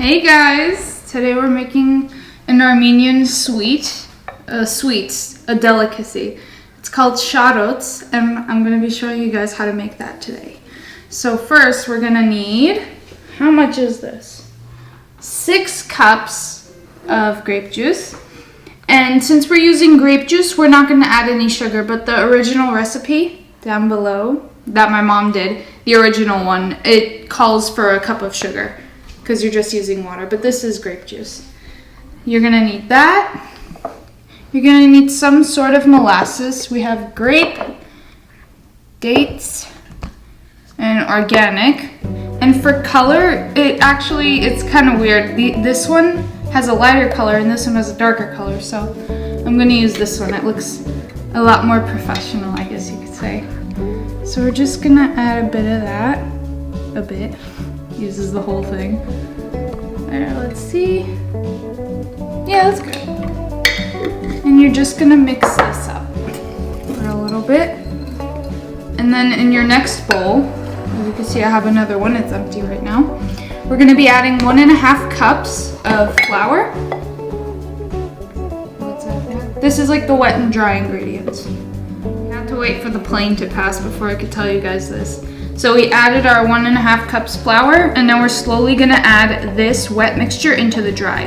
Hey guys, today we're making an Armenian sweets, a delicacy. It's called Sharots, and I'm going to be showing you guys how to make that today. So first we're going to need, how much is this? 6 cups of grape juice. And since we're using grape juice, we're not going to add any sugar, but the original recipe down below that my mom did, the original one, it calls for a cup of sugar because you're just using water, but this is grape juice. You're going to need that. You're going to need some sort of molasses. We have grape, dates, and organic. And for color, it's kind of weird. This one has a lighter color and this one has a darker color, so I'm going to use this one. It looks a lot more professional, I guess you could say. So we're just going to add a bit of that. A bit. Uses the whole thing. Alright, let's see. Yeah, that's good. And you're just going to mix this up for a little bit. And then in your next bowl, as you can see I have another one, it's empty right now. We're going to be adding 1.5 cups of flour. What's that? This is like the wet and dry ingredients. I had to wait for the plane to pass before I could tell you guys this. So we added our 1.5 cups flour, and now we're slowly going to add this wet mixture into the dry.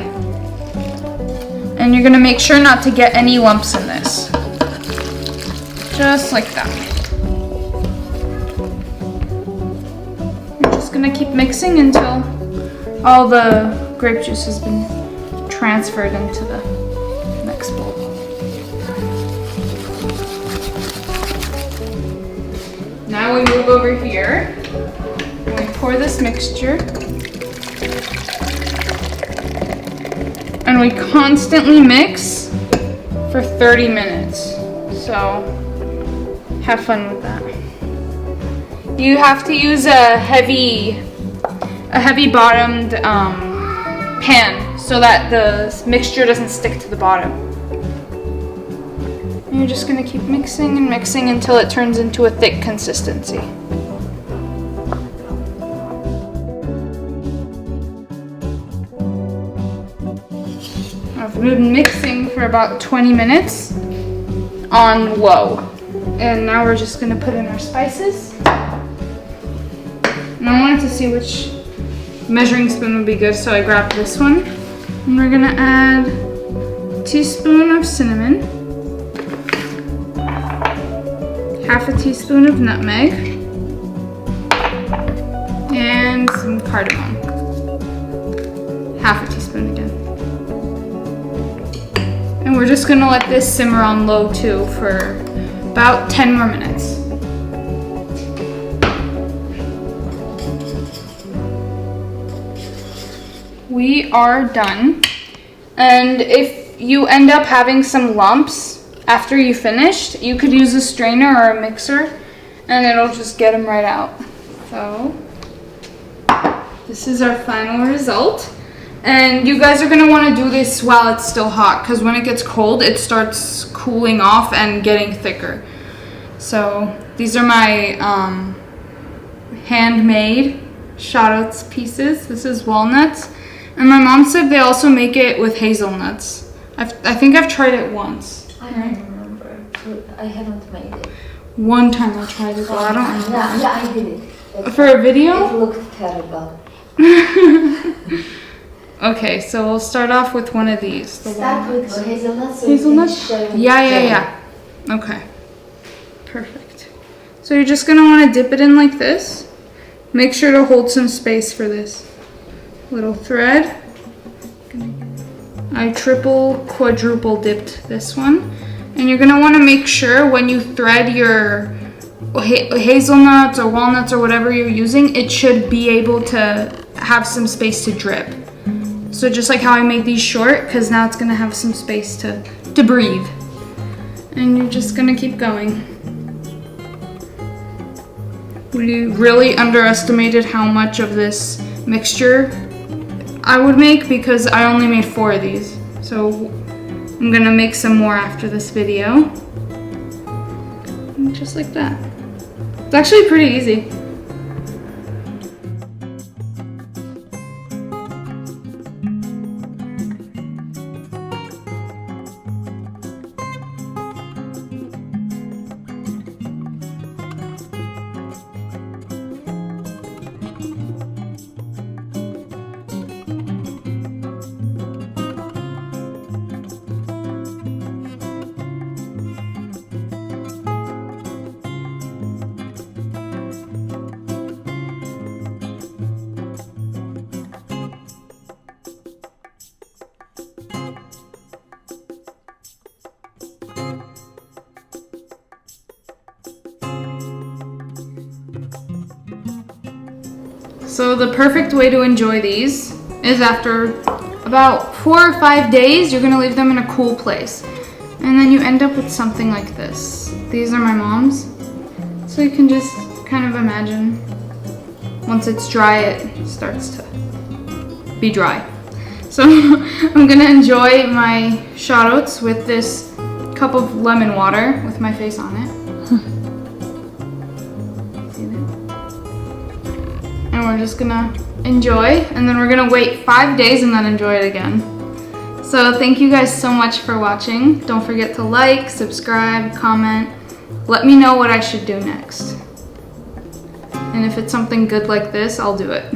And you're going to make sure not to get any lumps in this. Just like that. You're just going to keep mixing until all the grape juice has been transferred into the next bowl. Now we move over here and we pour this mixture. And we constantly mix for 30 minutes. So have fun with that. You have to use a heavy bottomed pan so that the mixture doesn't stick to the bottom. And you're just going to keep mixing and mixing until it turns into a thick consistency. I've been mixing for about 20 minutes on low. And now we're just going to put in our spices. And I wanted to see which measuring spoon would be good, so I grabbed this one. And we're going to add a teaspoon of cinnamon. Half a teaspoon of nutmeg, and some cardamom. Half a teaspoon again. And we're just gonna let this simmer on low too for about 10 more minutes. We are done. And if you end up having some lumps after you finished, you could use a strainer or a mixer and it'll just get them right out. So this is our final result. And you guys are going to want to do this while it's still hot, because when it gets cold it starts cooling off and getting thicker. So these are my handmade Sharots pieces. This is walnuts. And my mom said they also make it with hazelnuts. I think I've tried it once. I don't remember. I haven't made it. One time I tried it, but I don't remember. Yeah, I did it. For a video? It looked terrible. Okay, so we'll start off with one of these. Start with hazelnuts. Hazelnuts? Yeah. Okay. Perfect. So you're just going to want to dip it in like this. Make sure to hold some space for this little thread. I quadruple dipped this one. And you're going to want to make sure when you thread your hazelnuts or walnuts or whatever you're using, it should be able to have some space to drip. So just like how I made these short, because now it's going to have some space to breathe. And you're just going to keep going. We really underestimated how much of this mixture I would make because I only made 4 of these. So I'm gonna make some more after this video. And just like that. It's actually pretty easy. So the perfect way to enjoy these is after about 4 or 5 days, you're gonna leave them in a cool place. And then you end up with something like this. These are my mom's. So you can just kind of imagine, once it's dry, it starts to be dry. So I'm gonna enjoy my Sharots with this cup of lemon water with my face on it. See that? And we're just gonna enjoy, and then we're gonna wait 5 days and then enjoy it again. So thank you guys so much for watching. Don't forget to like, subscribe, comment. Let me know what I should do next. And if it's something good like this, I'll do it.